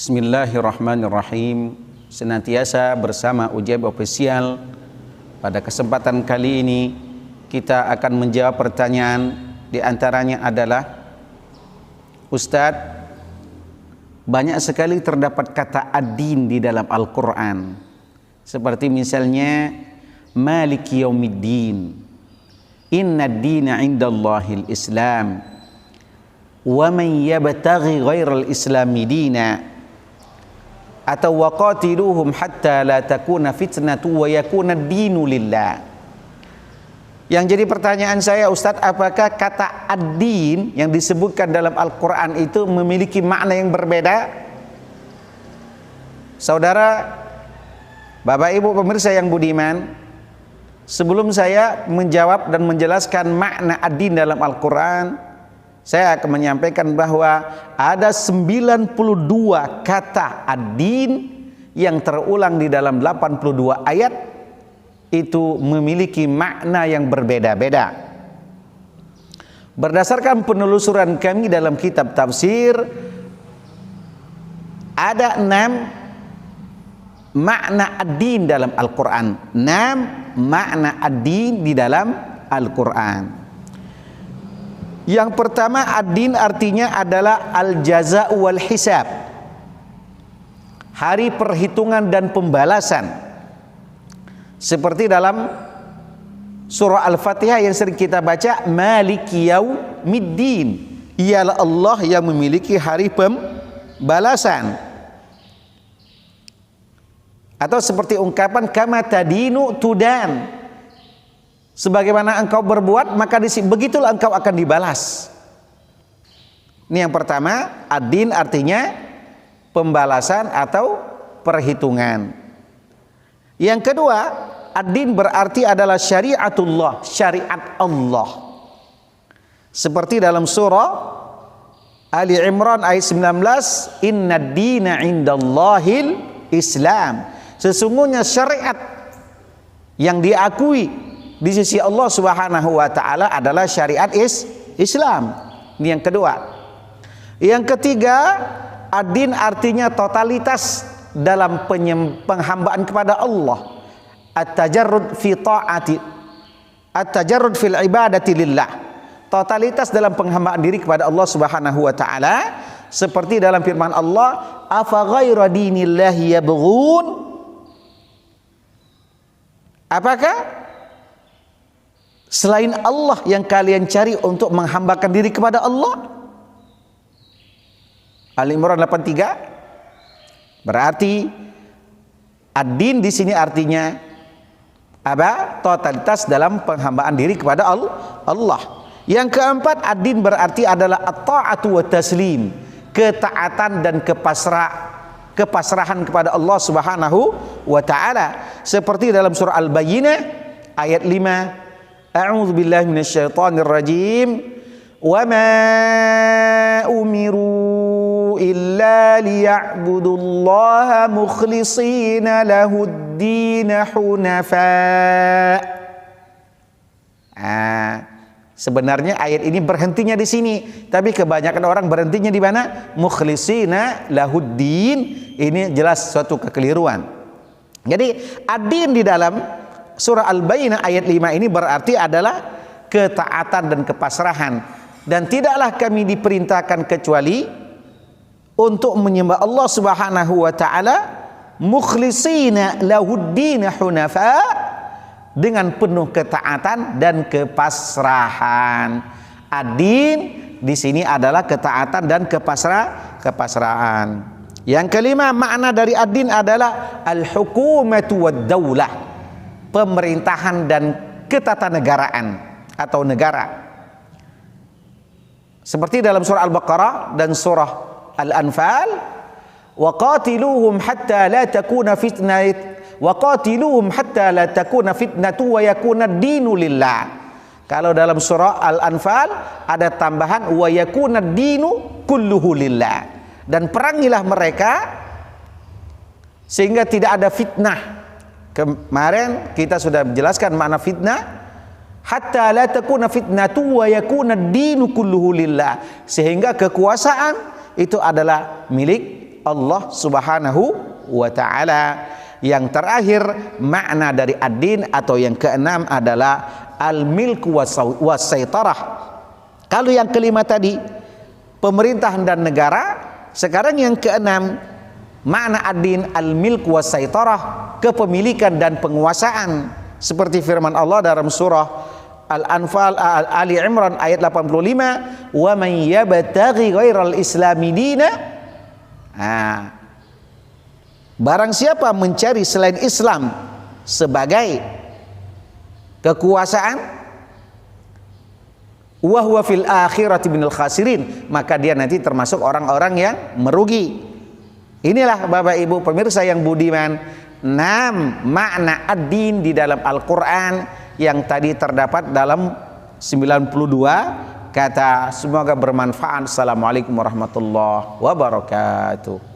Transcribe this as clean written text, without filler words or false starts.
Bismillahirrahmanirrahim. Senantiasa bersama Ujaib Official. Pada kesempatan kali ini kita akan menjawab pertanyaan. Di antaranya adalah, Ustadz, banyak sekali terdapat kata ad-din di dalam Al-Quran, seperti misalnya Maliki Yaumiddin, Inna ad-dina indallahil Islam, wa man yabtaghi ghairal islami dina, atau waqatiluhum hatta la takuna fitnatu wa yakuna ad-dinu lillah. Yang jadi pertanyaan saya, Ustadz, apakah kata ad-din yang disebutkan dalam Al-Quran itu memiliki makna yang berbeda? Saudara, Bapak Ibu pemirsa yang budiman, sebelum saya menjawab dan menjelaskan makna ad-din dalam Al-Quran, saya akan menyampaikan bahwa ada 92 kata ad-din yang terulang di dalam 82 ayat, itu memiliki makna yang berbeda-beda. Berdasarkan penelusuran kami dalam kitab tafsir, ada 6 makna ad-din dalam Al-Quran. 6 makna ad-din di dalam Al-Quran. Yang pertama, ad-din artinya adalah al-jaza' wal hisab, hari perhitungan dan pembalasan. Seperti dalam surah Al-Fatihah yang sering kita baca, Maliki Yaumiddin, ialah Allah yang memiliki hari pembalasan. Atau seperti ungkapan kama tadinu tudan, sebagaimana engkau berbuat maka begitulah engkau akan dibalas. Ini yang pertama, ad-din artinya pembalasan atau perhitungan. Yang kedua, ad-din berarti adalah syariatullah, syariat Allah. Seperti dalam surah Ali Imran ayat 19, Inna ad-dina indallahil Islam. Sesungguhnya syariat yang diakui di sisi Allah Subhanahu wa taala adalah syariat Islam. Ini yang kedua. Yang ketiga, ad-din artinya totalitas dalam penghambaan kepada Allah. At-tajarrud fi ta'ati, at-tajarrud fil ibadati lillah. Totalitas dalam penghambaan diri kepada Allah Subhanahu wa taala, seperti dalam firman Allah, afa ghaira dinillahi yabghun. Apakah selain Allah yang kalian cari untuk menghambakan diri kepada Allah? Al-Imran 83. Berarti ad-din di sini artinya apa? Totalitas dalam penghambaan diri kepada Allah. Yang keempat, ad-din berarti adalah at-ta'atu wa taslim, ketaatan dan kepasrahan kepada Allah Subhanahu wa taala. Seperti dalam surah Al-Bayyinah ayat 5, A'udzu billahi minasyaitonir rajim. Wa ma umiru illa liya'budullaha mukhlishina lahud-din hunafa. Sebenarnya ayat ini berhentinya di sini, tapi kebanyakan orang berhentinya di mana? Mukhlishina lahud-din. Ini jelas suatu kekeliruan. Jadi ad-din di dalam surah Al-Bayyinah ayat 5 ini berarti adalah ketaatan dan kepasrahan. Dan tidaklah kami diperintahkan kecuali untuk menyembah Allah Subhanahu wa taala mukhlishina lahud-din hunafa, dengan penuh ketaatan dan kepasrahan. Ad-din di sini adalah ketaatan dan kepasrahan. Yang kelima, makna dari ad-din adalah al-hukumatu wad-daulah, pemerintahan dan ketatanegaraan atau negara. Seperti dalam surah Al-Baqarah dan surah Al-Anfal, wa qatiluhum hatta la takuna fitnatu wa yakuna ad-dinu lillah. Kalau dalam surah Al-Anfal ada tambahan wa yakuna ad-dinu kulluhu lillah, dan perangilah mereka sehingga tidak ada fitnah. Kemarin kita sudah menjelaskan makna fitnah, hatta la takuna fitnatu wa yakuna ad-dinu kulluhu lillah, sehingga kekuasaan itu adalah milik Allah Subhanahu wa taala. Yang terakhir makna dari ad-din atau yang keenam adalah al-milku was-saitarah. Kalau yang kelima tadi pemerintahan dan negara, sekarang yang keenam makna ad-din al-milku was-saitarah, kepemilikan dan penguasaan. Seperti firman Allah dalam surah Al-Anfal Ali Imran ayat 85, wa man yabtaghi ghairal islami dina. Barang siapa mencari selain Islam sebagai kekuasaan, wa huwa fil akhirati minal khasirin, maka dia nanti termasuk orang-orang yang merugi. Inilah Bapak Ibu pemirsa yang budiman, 6 makna ad-din di dalam Al-Qur'an yang tadi terdapat dalam 92 kata. Semoga bermanfaat. Assalamualaikum warahmatullahi wabarakatuh.